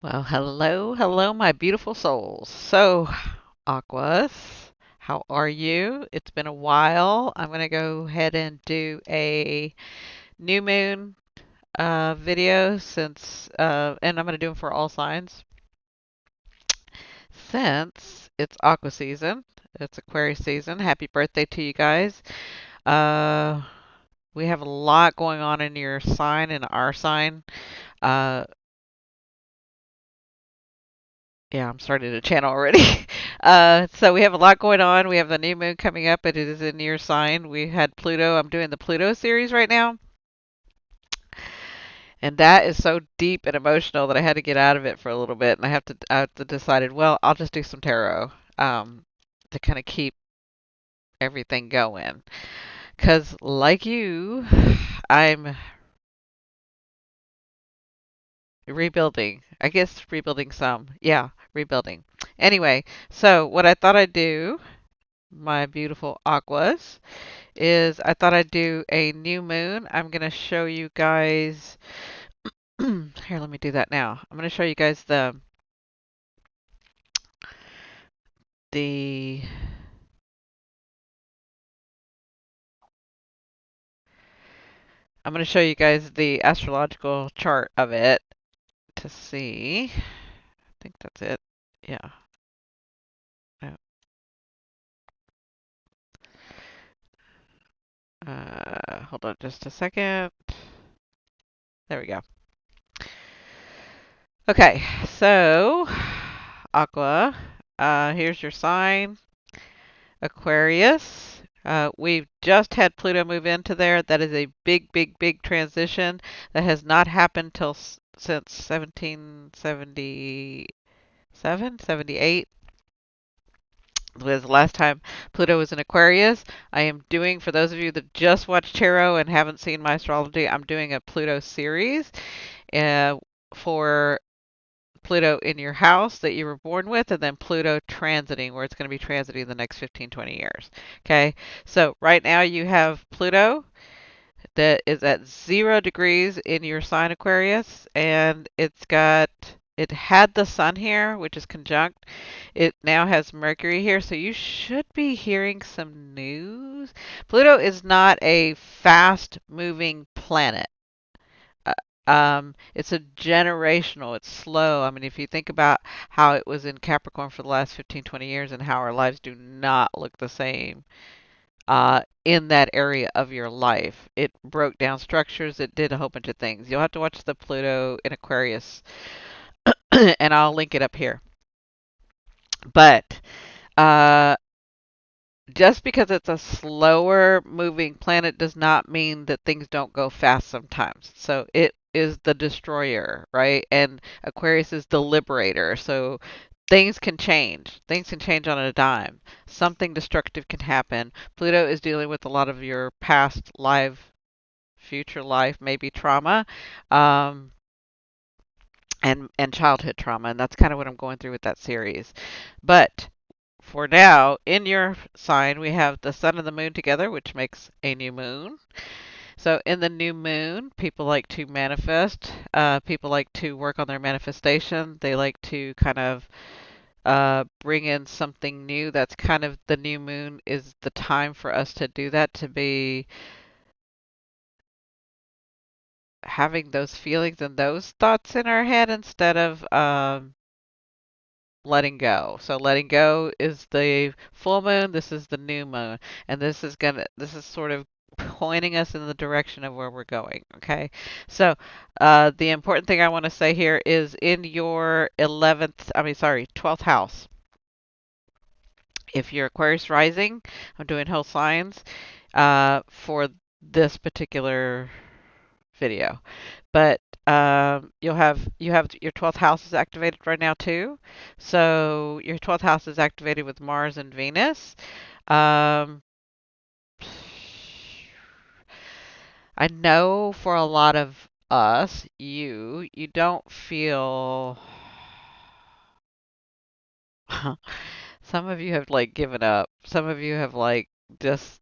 Well, hello, hello, my beautiful souls. So, Aquas, how are you? It's been a while. I'm going to go ahead and do a new moon video and I'm going to do them for all signs since it's Aqua season. It's Aquarius season. Happy birthday to you guys. Uh, we have a lot going on in your sign and our sign. Uh, Yeah, I'm starting to channel already. So we have a lot going on. We have the new moon coming up. It is in your sign. We had Pluto. I'm doing the Pluto series right now, and that is so deep and emotional that I had to get out of it for a little bit, and I have to decided, well, I'll just do some tarot to kind of keep everything going. Cause like you, I'm rebuilding. I guess rebuilding some. Yeah, rebuilding. Anyway, so what I thought I'd do, my beautiful aquas, is I thought I'd do a new moon. I'm going to show you guys. Here, let me do that now. I'm going to show you guys the I'm going to show you guys the astrological chart of it to see. I think that's it. Yeah. No. Hold on just a second. There we go. Okay, so Aqua, here's your sign. Aquarius. We've just had Pluto move into there. That is a big, big, big transition that has not happened since 1777, 78 was the last time Pluto was in Aquarius. I am doing, for those of you that just watched tarot and haven't seen my astrology, I'm doing a Pluto series uh, for Pluto in your house that you were born with, and then Pluto transiting, where it's going to be transiting the next 15, 20 years. Okay, so right now you have Pluto that is at 0 degrees in your sign Aquarius, and it had the sun here, which is conjunct. It now has Mercury here, so you should be hearing some news. Pluto is not a fast moving planet. Uh, it's a generational, it's slow. I mean, if you think about how it was in Capricorn for the last 15, 20 years and how our lives do not look the same in that area of your life. It broke down structures, it did a whole bunch of things. You'll have to watch the Pluto in Aquarius, and I'll link it up here. But uh, just because it's a slower moving planet does not mean that things don't go fast sometimes. So it is the destroyer, right? And Aquarius is the liberator. So things can change. Things can change on a dime. Something destructive can happen. Pluto is dealing with a lot of your past life, future life, maybe trauma, um, and childhood trauma, and that's kind of what I'm going through with that series. But for now, in your sign, we have the sun and the moon together, which makes a new moon. So in the new moon, people like to manifest. People like to work on their manifestation. They like to kind of bring in something new. That's kind of the new moon is the time for us to do that, to be having those feelings and those thoughts in our head instead of letting go. So letting go is the full moon, this is the new moon, and this is sort of pointing us in the direction of where we're going, okay? So, the important thing I want to say here is in your 12th house. If you're Aquarius rising, I'm doing whole signs for this particular video. But you have your 12th house is activated right now too. So your 12th house is activated with Mars and Venus. Um, I know for a lot of us, you don't feel some of you have like given up. Some of you have like just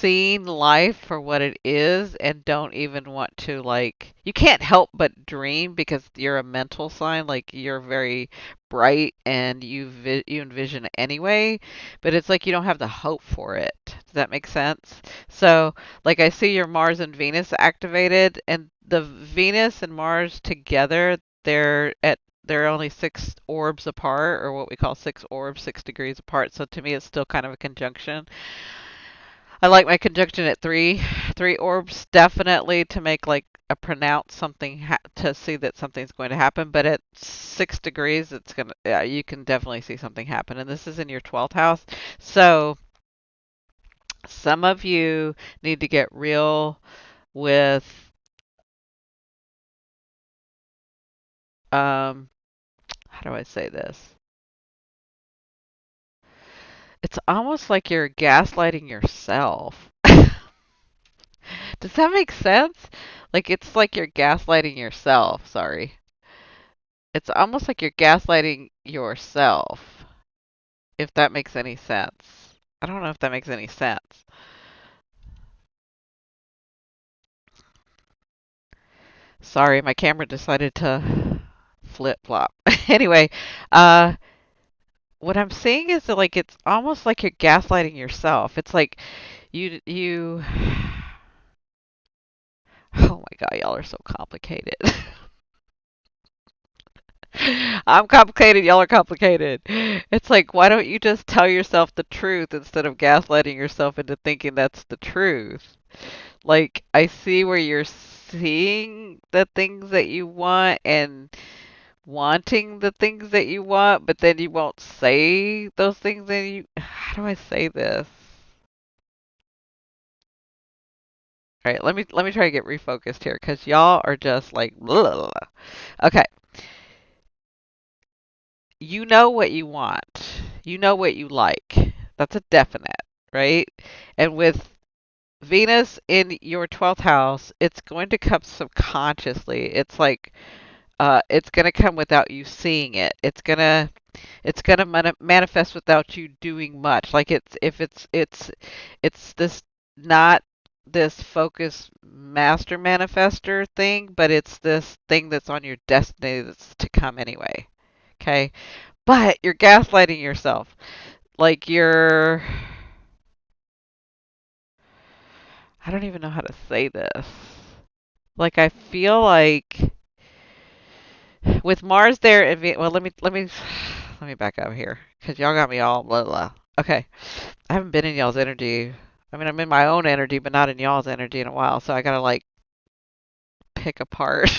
seeing life for what it is and don't even want to, like, you can't help but dream because you're a mental sign, like you're very bright and you envision it anyway, but it's like you don't have the hope for it. Does that make sense? So, like, I see your Mars and Venus activated, and the Venus and Mars together, they're only six orbs apart, or what we call six orbs, 6 degrees apart. So to me, it's still kind of a conjunction. I like my conjunction at three orbs definitely to make like a pronounce something to see that something's going to happen. But at 6 degrees, it's gonna yeah, you can definitely see something happen. And this is in your 12th house, so some of you need to get real with um how do I say this? It's almost like you're gaslighting yourself. Does that make sense? Like it's like you're gaslighting yourself. Sorry. It's almost like you're gaslighting yourself, if that makes any sense. I don't know if that makes any sense. Sorry, my camera decided to flip flop. Anyway, uh, what I'm seeing is that, like, it's almost like you're gaslighting yourself. It's like you. Oh my God, y'all are so complicated. I'm complicated, y'all are complicated. It's like, why don't you just tell yourself the truth instead of gaslighting yourself into thinking that's the truth? Like, I see where you're seeing the things that you want and wanting the things that you want, but then you won't say those things that you, how do I say this? All right, let me try to get refocused here because y'all are just like, blah, blah, blah. Okay, you know what you want. You know what you like. That's a definite, right? And with Venus in your 12th house, it's going to come subconsciously. It's like it's going to come without you seeing it. It's gonna manifest without you doing much. Like it's this not this focus master manifester thing, but it's this thing that's on your destiny that's to come anyway. Okay? But you're gaslighting yourself. Like I don't even know how to say this. Like I feel like with Mars there and well, let me back up here because y'all got me all blah blah. Okay, I haven't been in y'all's energy. I mean, I'm in my own energy, but not in y'all's energy in a while. So I gotta like pick apart.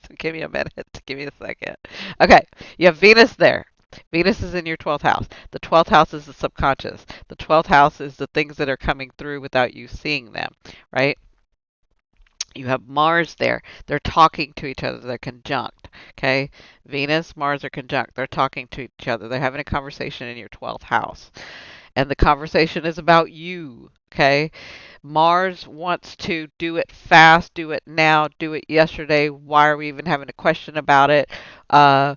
So give me a minute. Give me a second. Okay, you have Venus there. Venus is in your 12th house. The 12th house is the subconscious. The 12th house is the things that are coming through without you seeing them, right? You have Mars there. They're talking to each other. They're conjunct. Okay. Venus, Mars are conjunct. They're talking to each other. They're having a conversation in your 12th house. And the conversation is about you. Okay. Mars wants to do it fast, do it now, do it yesterday. Why are we even having a question about it? Uh,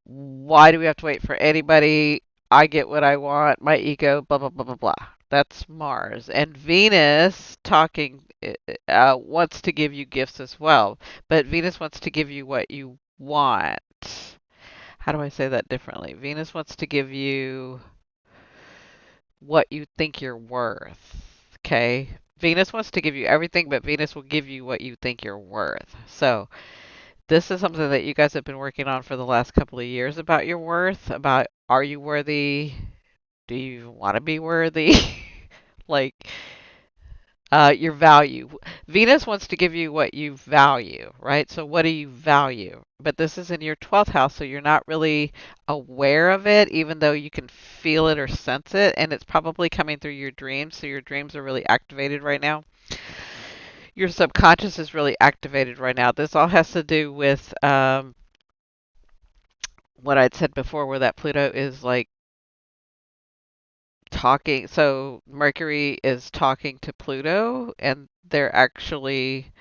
why do we have to wait for anybody? I get what I want, my ego, blah, blah, blah, blah, blah. That's Mars. And Venus talking wants to give you gifts as well. But Venus wants to give you what you want. How do I say that differently? Venus wants to give you what you think you're worth. Okay? Venus wants to give you everything, but Venus will give you what you think you're worth. So, this is something that you guys have been working on for the last couple of years about your worth, about are you worthy? Do you want to be worthy? Like your value. Venus wants to give you what you value, right? So what do you value? But this is in your 12th house, so you're not really aware of it, even though you can feel it or sense it, and it's probably coming through your dreams. So your dreams are really activated right now. Your subconscious is really activated right now. This all has to do with what I'd said before, where that Pluto is like talking. So Mercury is talking to Pluto, and they're actually,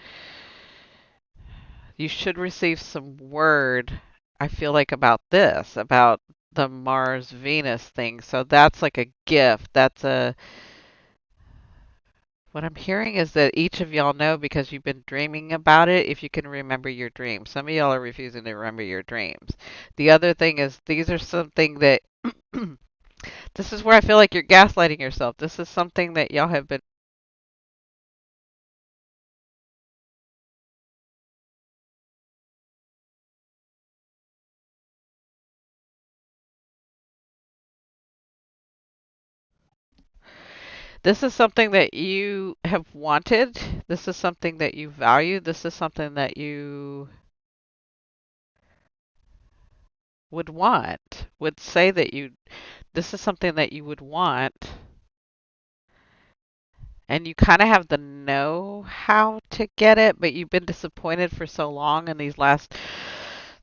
you should receive some word, I feel like, about this, about the Mars Venus thing. So that's like a gift. That's What I'm hearing is that each of y'all know because you've been dreaming about it if you can remember your dreams. Some of y'all are refusing to remember your dreams. The other thing is these are something that this is where I feel like you're gaslighting yourself. This is something that y'all have been. This is something that you have wanted. This is something that you value. This is something that you would want, would say that you, this is something that you would want, and you kind of have the know how to get it, but you've been disappointed for so long in these last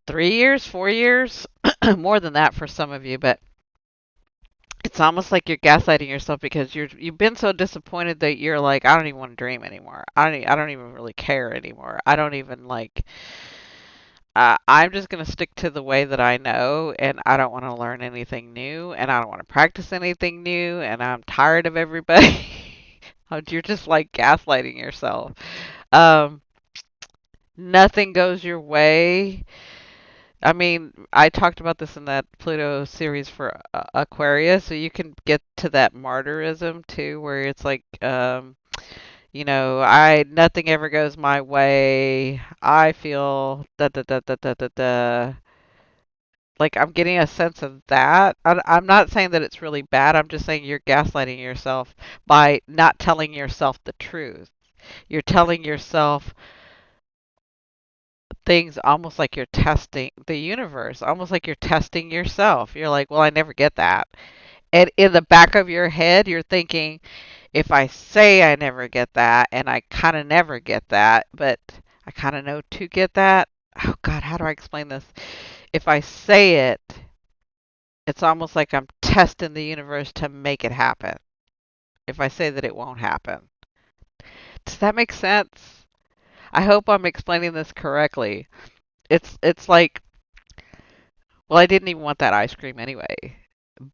3 years, 4 years, more than that for some of you, but it's almost like you're gaslighting yourself because you've been so disappointed that you're like, I don't even want to dream anymore. I don't even really care anymore. I don't even like I'm just going to stick to the way that I know, and I don't want to learn anything new, and I don't want to practice anything new, and I'm tired of everybody. You're just like gaslighting yourself. Um, Nothing goes your way. I mean, I talked about this in that Pluto series for Aquarius, so you can get to that martyrism too, where it's like, I nothing ever goes my way. I feel da da da da da da da. Like I'm getting a sense of that. I'm not saying that it's really bad. I'm just saying you're gaslighting yourself by not telling yourself the truth. You're telling yourself things almost like you're testing the universe, almost like you're testing yourself. You're like, well, I never get that. And in the back of your head, you're thinking, if I say I never get that, and I kind of never get that, but I kind of know to get that. Oh, God, how do I explain this? If I say it, it's almost like I'm testing the universe to make it happen. If I say that it won't happen. Does that make sense? I hope I'm explaining this correctly. It's like, well, I didn't even want that ice cream anyway.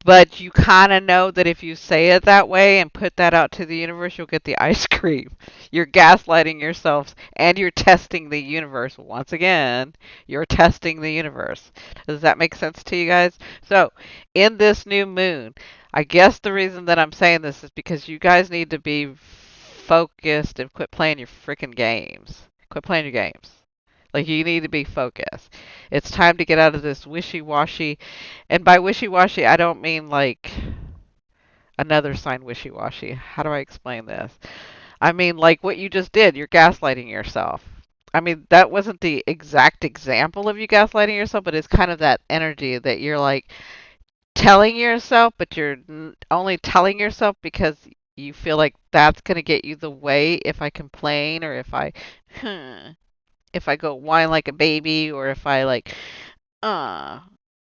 But you kind of know that if you say it that way and put that out to the universe, you'll get the ice cream. You're gaslighting yourselves and you're testing the universe. Once again, you're testing the universe. Does that make sense to you guys? So, in this new moon, I guess the reason that I'm saying this is because you guys need to be focused and quit playing your freaking games. Quit playing your games. Like, you need to be focused. It's time to get out of this wishy-washy. And by wishy-washy, I don't mean like another sign wishy-washy. How do I explain this? I mean like what you just did. You're gaslighting yourself. I mean, that wasn't the exact example of you gaslighting yourself, but it's kind of that energy that you're like telling yourself, but you're only telling yourself because you feel like that's going to get you the way if I complain or if I go whine like a baby or if I like, uh,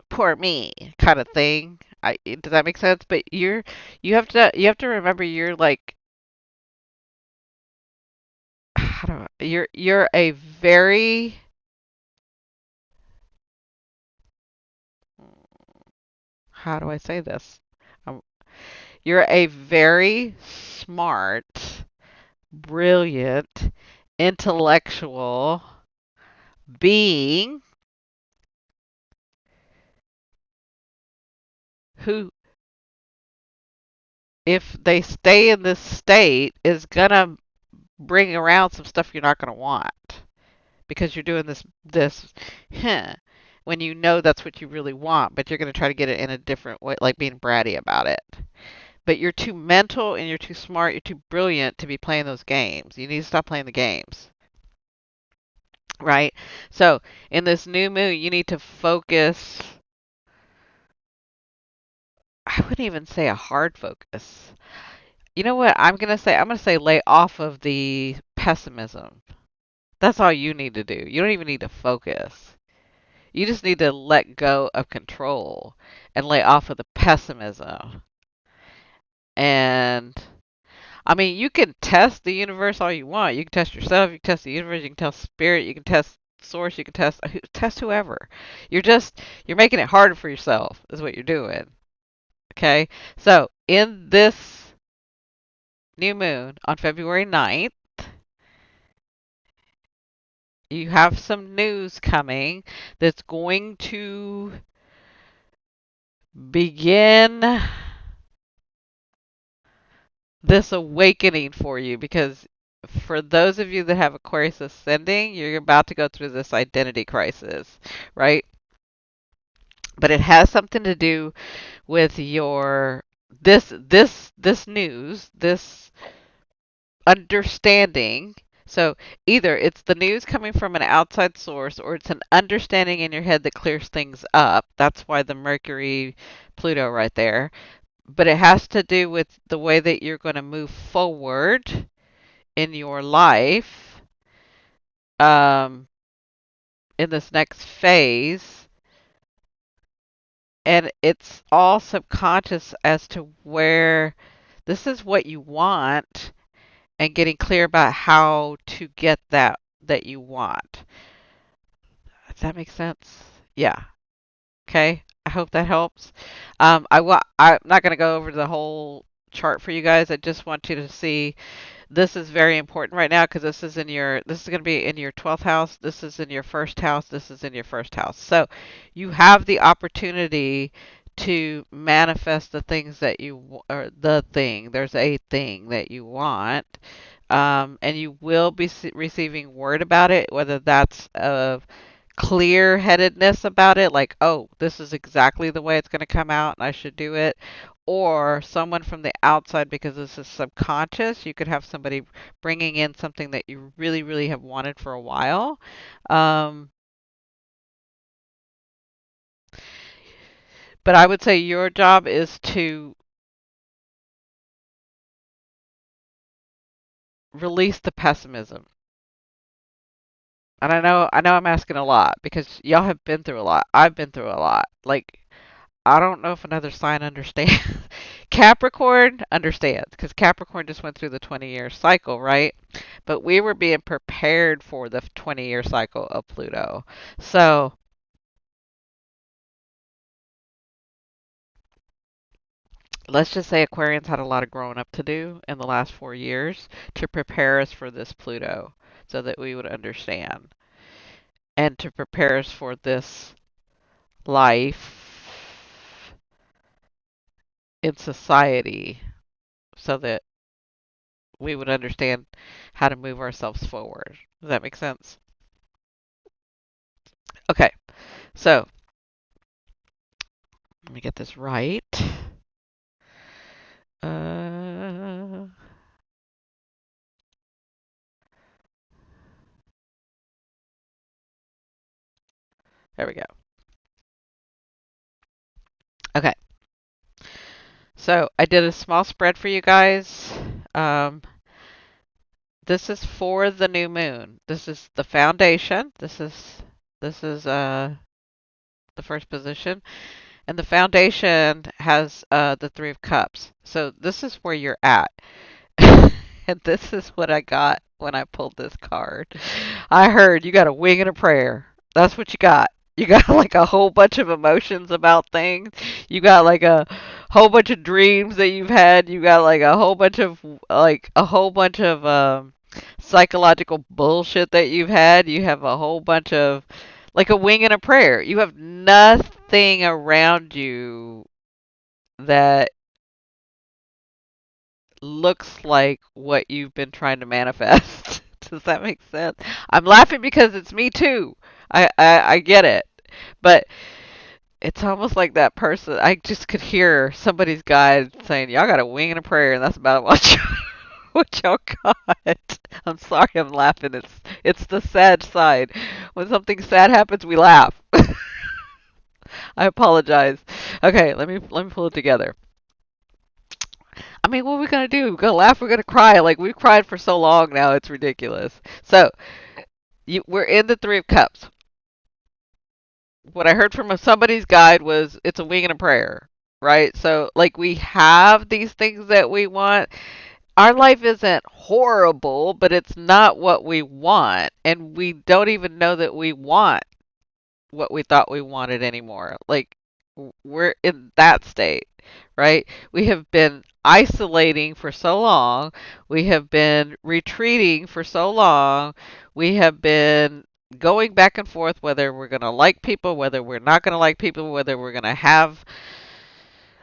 poor me kind of thing. Does that make sense? But you have to remember you're like how do you're a very how do I say this? Um, you're a very smart, brilliant, intellectual being who, if they stay in this state, is gonna bring around some stuff you're not gonna want because you're doing this huh, when you know that's what you really want, but you're gonna try to get it in a different way, like being bratty about it. But you're too mental and you're too smart, you're too brilliant to be playing those games. You need to stop playing the games, right? So in this new moon, you need to focus. I wouldn't even say a hard focus. You know what I'm gonna say? I'm gonna say lay off of the pessimism. That's all you need to do. You don't even need to focus. You just need to let go of control and lay off of the pessimism. And I mean, you can test the universe all you want. You can test yourself, you can test the universe, you can test spirit, you can test source, you can test whoever. You're making it harder for yourself is what you're doing. Okay? So, in this new moon on February 9th. You have some news coming that's going to begin this awakening for you, because for those of you that have Aquarius ascending, you're about to go through this identity crisis, right? But it has something to do with your this news, this understanding. So either it's the news coming from an outside source, or it's an understanding in your head that clears things up. That's why the Mercury Pluto right there. But it has to do with the way that you're going to move forward in your life, um, in this next phase. And it's all subconscious as to where this is what you want, and getting clear about how to get that you want. Does that make sense? Yeah. Okay. I hope that helps. I'm not going to go over the whole chart for you guys. I just want you to see this is very important right now, because this is going to be in your 12th house. This is in your first house. This is in your first house. So you have the opportunity to manifest the things that or the thing. There's a thing that you want. And you will be receiving word about it, whether that's of clear headedness about it, like, oh, this is exactly the way it's going to come out and I should do it, or someone from the outside, because this is subconscious. You could have somebody bringing in something that you really, really have wanted for a while. Um, but I would say your job is to release the pessimism. And I know I'm asking a lot, because y'all have been through a lot. I've been through a lot. Like, I don't know if another sign understands. Capricorn understands, because Capricorn just went through the 20-year cycle, right? But we were being prepared for the 20-year cycle of Pluto. So let's just say Aquarians had a lot of growing up to do in the last 4 years to prepare us for this Pluto, so that we would understand, and to prepare us for this life in society, so that we would understand how to move ourselves forward. Does that make sense? Okay, so let me get this right. Uh, there we go. Okay, so I did a small spread for you guys. Um, this is for the new moon. This is the foundation. This is the first position, and the foundation has the Three of Cups. So this is where you're at. And this is what I got when I pulled this card. I heard you got a wing and a prayer. That's what you got. You got like a whole bunch of emotions about things. You got like a whole bunch of dreams that you've had. You got like a whole bunch of psychological bullshit that you've had. You have a whole bunch of like a wing and a prayer. You have nothing around you that looks like what you've been trying to manifest. Does that make sense? I'm laughing because it's me too. I get it. But it's almost like that person. I just could hear somebody's guide saying, "Y'all got a wing and a prayer," and that's about what what y'all got. I'm sorry, I'm laughing. It's the sad side. When something sad happens, we laugh. I apologize. Okay, let me pull it together. I mean, what are we gonna do? We're gonna laugh. We're gonna cry. Like we've cried for so long now, it's ridiculous. So we're in the Three of Cups. What I heard from somebody's guide was it's a wing and a prayer, right? So like we have these things that we want. Our life isn't horrible, but it's not what we want, and we don't even know that we want what we thought we wanted anymore. Like we're in that state, right? We have been isolating for so long. We have been retreating for so long. We have been going back and forth whether we're going to like people, whether we're not going to like people, whether we're going to have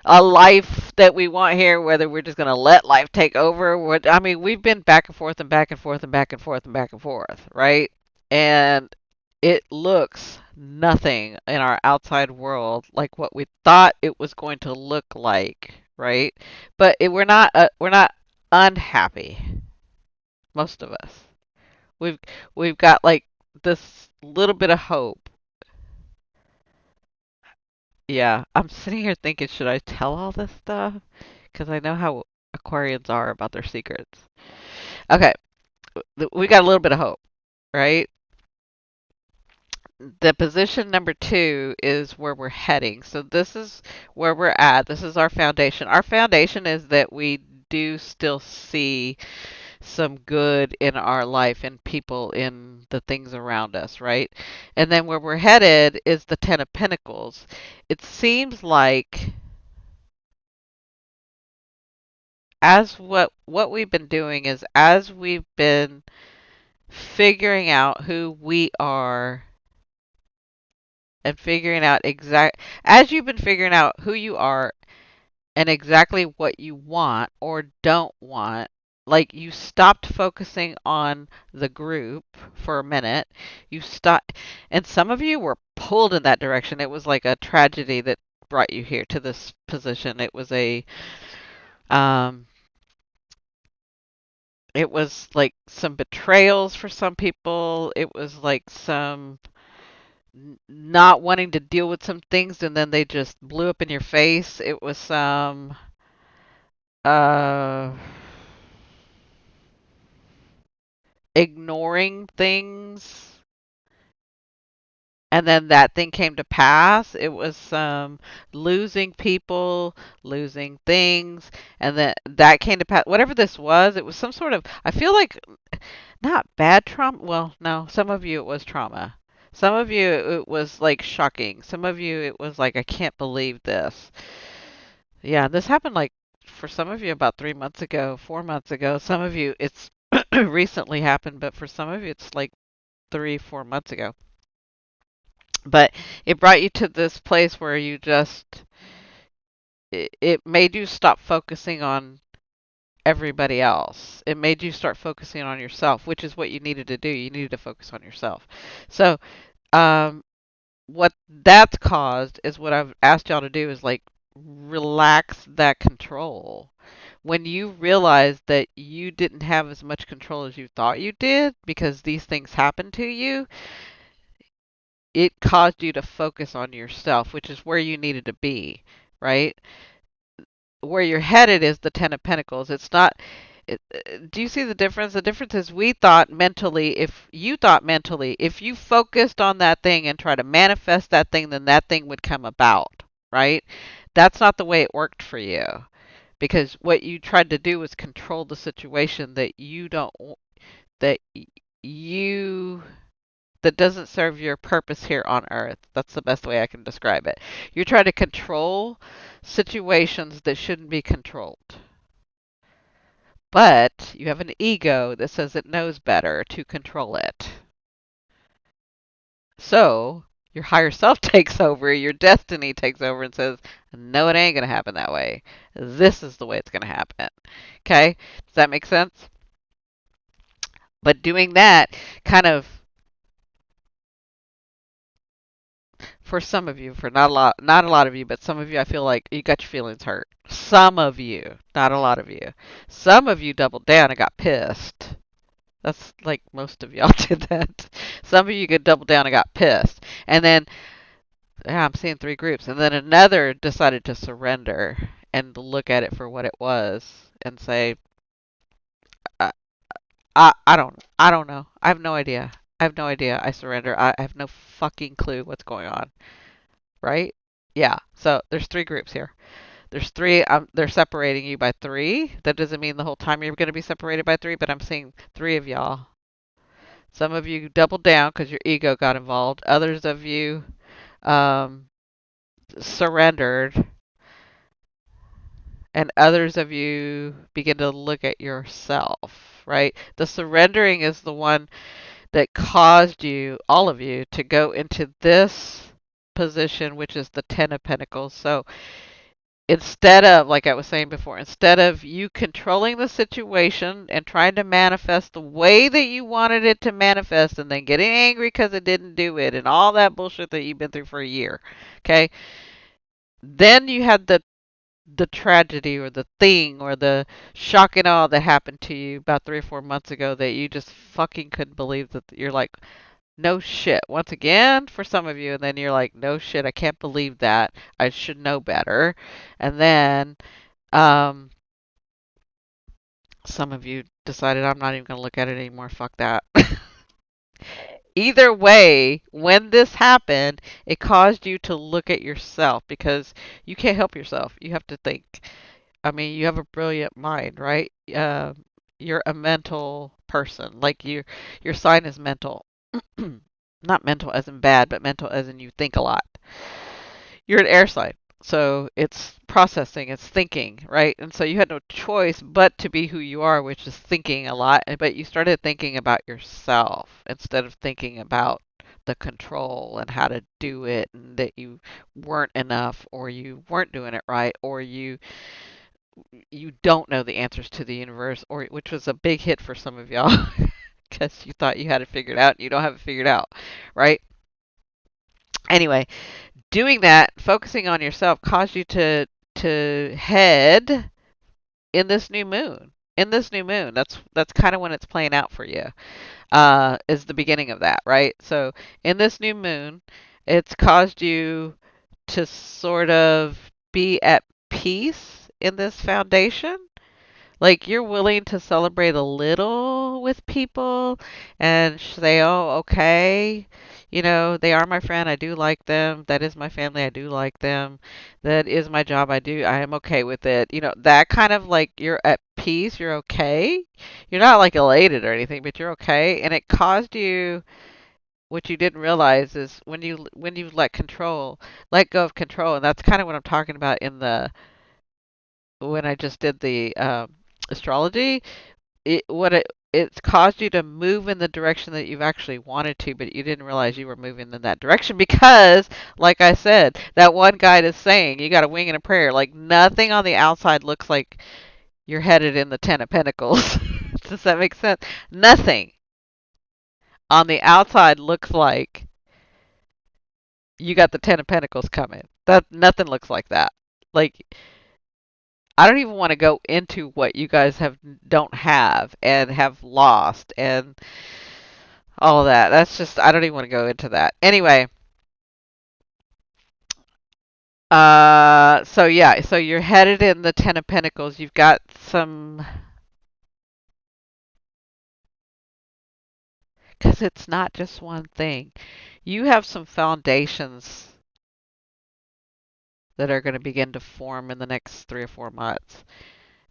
a life that we want here, whether we're just going to let life take over. I mean, we've been back and forth and back and forth and back and forth and back and forth, right? And it looks nothing in our outside world like what we thought it was going to look like, right? But we're not unhappy. Most of us. We've we've got like this little bit of hope. Yeah, I'm sitting here thinking, should I tell all this stuff? Because I know how Aquarians are about their secrets. Okay, we got a little bit of hope, right? The position number two is where we're heading. So this is where we're at. This is our foundation. Our foundation is that we do still see some good in our life and people in the things around us, right? And then where we're headed is the Ten of Pentacles. It seems like as what we've been doing is as we've been figuring out who we are and figuring out exact as you've been figuring out who you are and exactly what you want or don't want, like you stopped focusing on the group for a minute. You stopped, and some of you were pulled in that direction. It was like a tragedy that brought you here to this position. Um it was like some betrayals for some people. It was like some not wanting to deal with some things and then they just blew up in your face. It was some uh ignoring things and then that thing came to pass. It was some losing people, losing things, and then that came to pass. Whatever this was, it was some sort of, I feel like not bad trauma. Well, no, some of you it was trauma. Some of you it was like shocking. Some of you it was like, I can't believe this. Yeah, this happened like for some of you about 3 months ago, 4 months ago. Some of you it's recently happened, but for some of you it's like 3, 4 months ago. But it brought you to this place where you just, it made you stop focusing on everybody else. It made you start focusing on yourself, which is what you needed to do. You needed to focus on yourself. So, um, what that's caused is what I've asked y'all to do is like relax that control. When you realize that you didn't have as much control as you thought you did because these things happened to you, it caused you to focus on yourself, which is where you needed to be, right? Where you're headed is the Ten of Pentacles. It's not. Do you see the difference? The difference is we thought mentally, if you thought mentally, if you focused on that thing and try to manifest that thing, then that thing would come about, right? That's not the way it worked for you because what you tried to do was control the situation that you don't, that you that doesn't serve your purpose here on earth. That's the best way I can describe it. You're trying to control situations that shouldn't be controlled. But you have an ego that says it knows better to control it. So your higher self takes over, your destiny takes over and says, no, it ain't going to happen that way. This is the way it's going to happen. Okay? Does that make sense? But doing that kind of for some of you, for not a lot of you, but some of you, I feel like you got your feelings hurt. Some of you, not a lot of you. Some of you doubled down and got pissed. That's like most of y'all did that. Some of you could double down and got pissed. And then, yeah, I'm seeing three groups. And then another decided to surrender and look at it for what it was and say, I, I don't know. I have no idea. I have no idea. I surrender. I have no fucking clue what's going on. Right? Yeah. So there's three groups here. There's three. They're separating you by three. That doesn't mean the whole time you're going to be separated by three, but I'm seeing three of y'all. Some of you doubled down because your ego got involved. Others of you um, surrendered and others of you begin to look at yourself, right? The surrendering is the one that caused you, all of you, to go into this position, which is the Ten of Pentacles. So instead of, like I was saying before, instead of you controlling the situation and trying to manifest the way that you wanted it to manifest and then getting angry because it didn't do it and all that bullshit that you've been through for a year, okay? Then you had the tragedy or the thing or the shock and awe that happened to you about 3 or 4 months ago that you just fucking couldn't believe that you're like, no shit. Once again, for some of you, and then you're like, no shit, I can't believe that. I should know better. And then um, some of you decided I'm not even going to look at it anymore. Fuck that. Either way, when this happened, it caused you to look at yourself because you can't help yourself. You have to think. I mean, you have a brilliant mind, right? You're a mental person. Like your sign is mental. Not mental as in bad, but mental as in you think a lot. You're an air sign. So it's processing, it's thinking, right? And so you had no choice but to be who you are, which is thinking a lot. But you started thinking about yourself instead of thinking about the control and how to do it and that you weren't enough or you weren't doing it right or you don't know the answers to the universe or which was a big hit for some of y'all because you thought you had it figured out and you don't have it figured out, right? Anyway, doing that, focusing on yourself, caused you to head in this new moon. In this new moon, that's kind of when it's playing out for you. Is the beginning of that, right? So in this new moon, it's caused you to sort of be at peace in this foundation. Like you're willing to celebrate a little with people and say, "Oh, okay, they are my friend. I do like them. That is my family. I do like them. That is my job. I am okay with it." That kind of like you're at peace, you're okay. You're not like elated or anything, but you're okay. And it caused you what you didn't realize is when you let go of control, and that's kind of what I'm talking about in the when I just did the astrology, it's caused you to move in the direction that you've actually wanted to, but you didn't realize you were moving in that direction because, like I said, that one guide is saying you got a wing and a prayer. Like nothing on the outside looks like you're headed in the Ten of Pentacles. Does that make sense? Nothing on the outside looks like you got the Ten of Pentacles coming. That nothing looks like that. Like I don't even want to go into what you guys don't have and have lost and all of that. That's just I don't even want to go into that. Anyway, so yeah, so you're headed in the Ten of Pentacles. You've got some because it's not just one thing. You have some foundations that are going to begin to form in the next 3 or 4 months.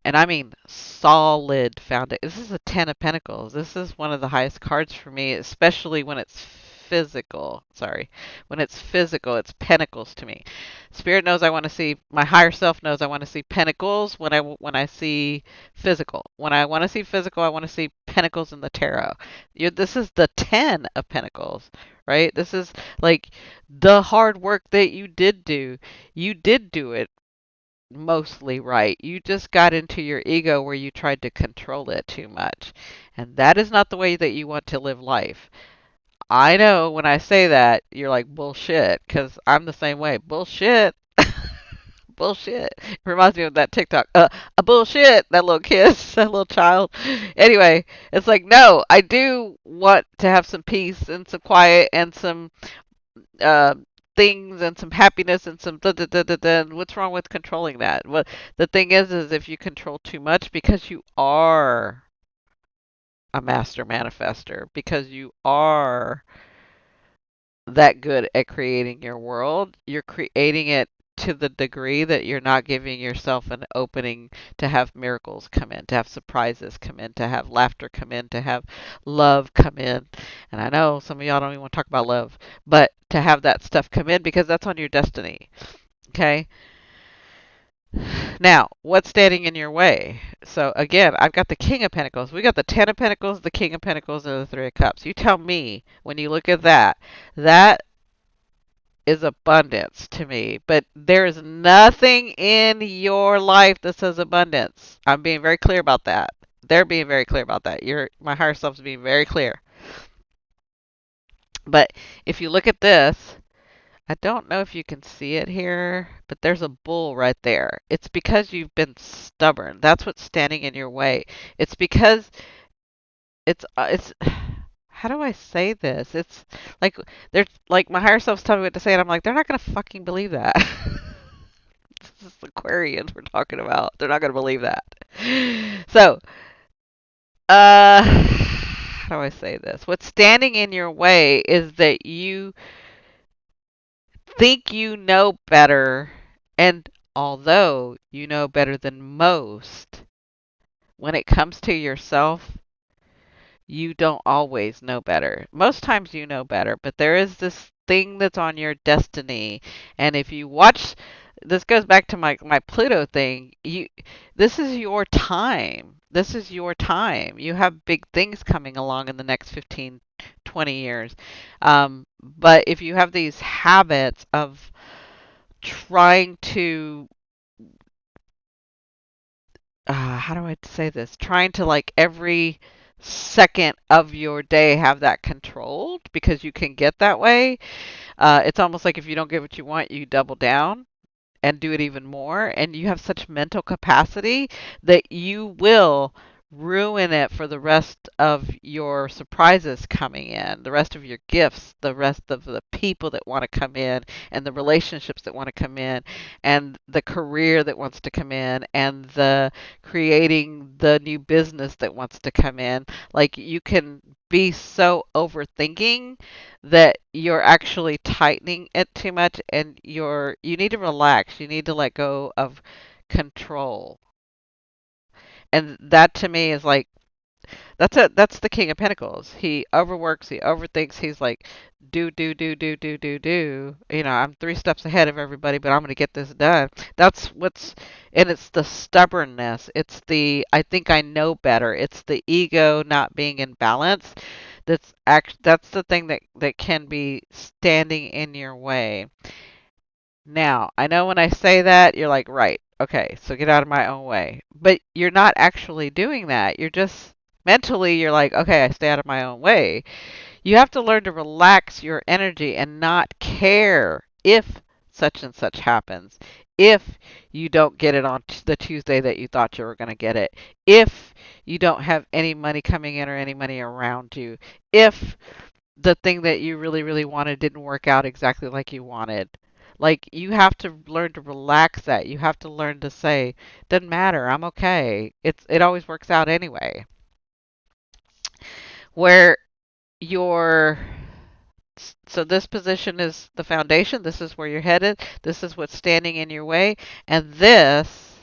And I mean solid foundation. This is a Ten of Pentacles. This is one of the highest cards for me, especially when it's physical. Sorry. When it's physical, it's pentacles to me. Spirit knows I want to see, my higher self knows I want to see pentacles when I see physical. When I want to see physical, I want to see pentacles in the tarot. This is the 10 of Pentacles, right? This is like the hard work that you did do. You did do it mostly right. You just got into your ego where you tried to control it too much. And that is not the way that you want to live life. I know when I say that, you're like, bullshit, because I'm the same way. Bullshit. Bullshit. It reminds me of that TikTok. A bullshit. That little kid, that little child. Anyway, it's like, no, I do want to have some peace and some quiet and some uh, things and some happiness and some da da da da da. What's wrong with controlling that? Well, the thing is if you control too much because you are a master manifester, because you are that good at creating your world, you're creating it to the degree that you're not giving yourself an opening to have miracles come in, to have surprises come in, to have laughter come in, to have love come in. And I know some of y'all don't even want to talk about love, but to have that stuff come in because that's on your destiny. Okay? Now, what's standing in your way? So again, I've got the King of Pentacles. We got the Ten of Pentacles, the King of Pentacles, and the Three of Cups. You tell me when you look at that, that is abundance to me. But there is nothing in your life that says abundance. I'm being very clear about that. They're being very clear about that. My higher self's being very clear. But if you look at this, I don't know if you can see it here, but there's a bull right there. It's because you've been stubborn. That's what's standing in your way. It's because it's how do I say this? It's like there's like my higher self's telling me what to say, and I'm like, they're not gonna fucking believe that. This is Aquarians we're talking about. They're not gonna believe that. So, how do I say this? What's standing in your way is that you think you know better, and although you know better than most, when it comes to yourself, you don't always know better. Most times you know better, but there is this thing that's on your destiny. And if you watch, this goes back to my Pluto thing. This is your time. This is your time. You have big things coming along in the next 15, 20 years. But if you have these habits of trying to how do I say this? Trying to like every second of your day have that controlled because you can get that way. It's almost like if you don't get what you want, you double down and do it even more. And you have such mental capacity that you will ruin it for the rest of your surprises coming in, the rest of your gifts, the rest of the people that want to come in, and the relationships that want to come in, and the career that wants to come in, and the creating the new business that wants to come in. Like you can be so overthinking that you're actually tightening it too much, and you need to relax. You need to let go of control. And that to me is like that's the King of Pentacles. He overworks, he overthinks, he's like do. You know, I'm 3 steps ahead of everybody, but I'm gonna get this done. That's what's and it's the stubbornness. It's the I think I know better. It's the ego not being in balance. That's the thing that can be standing in your way. Now, I know when I say that, you're like, right, okay, so get out of my own way. But you're not actually doing that. You're just mentally, you're like, okay, I stay out of my own way. You have to learn to relax your energy and not care if such and such happens. If you don't get it on the Tuesday that you thought you were going to get it. If you don't have any money coming in or any money around you. If the thing that you really, really wanted didn't work out exactly like you wanted. Like you have to learn to relax that. You have to learn to say, doesn't matter, I'm okay. It always works out anyway. Where your so this position is the foundation, this is where you're headed, this is what's standing in your way, and this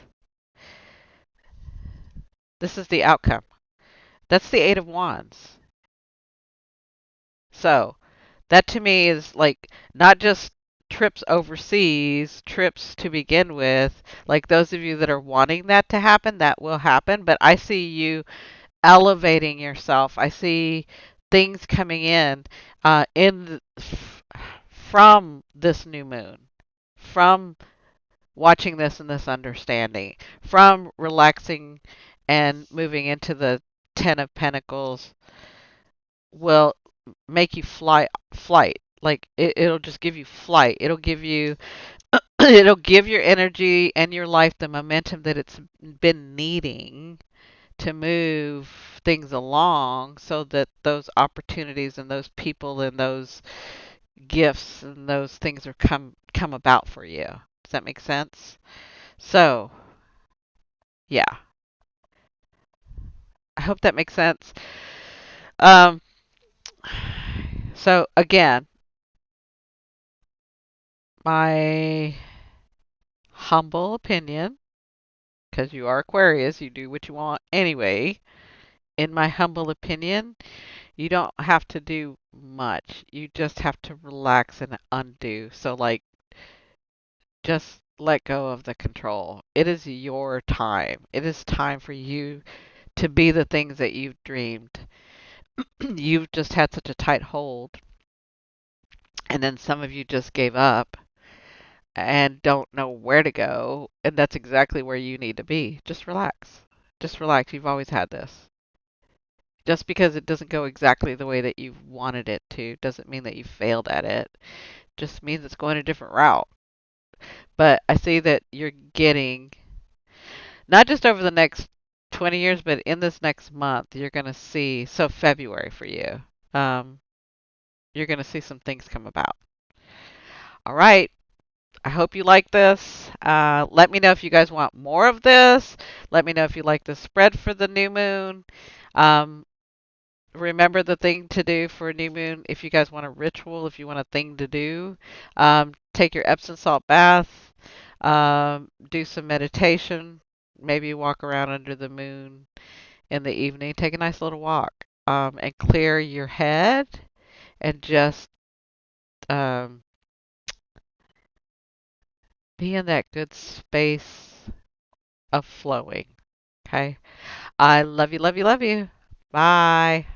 is the outcome. That's the 8 of Wands. So, that to me is like not just trips overseas, trips to begin with. Like those of you that are wanting that to happen, that will happen. But I see you elevating yourself. I see things coming in from this new moon, from watching this and this understanding, from relaxing and moving into the Ten of Pentacles will make you flight. Like it'll just give you flight. It'll give you it'll give your energy and your life the momentum that it's been needing to move things along so that those opportunities and those people and those gifts and those things are come about for you. Does that make sense? So, yeah. I hope that makes sense. Um so again, my humble opinion, because you are Aquarius, you do what you want anyway. In my humble opinion, you don't have to do much. You just have to relax and undo. So, like, just let go of the control. It is your time. It is time for you to be the things that you've dreamed. You've just had such a tight hold, and then some of you just gave up and don't know where to go, and that's exactly where you need to be. Just relax. Just relax. You've always had this. Just because it doesn't go exactly the way that you wanted it to doesn't mean that you failed at it. Just means it's going a different route. But I see that you're getting, not just over the next 20 years, but in this next month, you're going to see, so February for you, um, you're going to see some things come about. All right. I hope you like this. Let me know if you guys want more of this. Let me know if you like the spread for the new moon. Um, Remember the thing to do for a new moon. If you guys want a ritual, if you want a thing to do, take your Epsom salt bath, do some meditation, maybe walk around under the moon in the evening. Take a nice little walk, and clear your head and just um, be in that good space of flowing. Okay. I love you, love you, love you. Bye.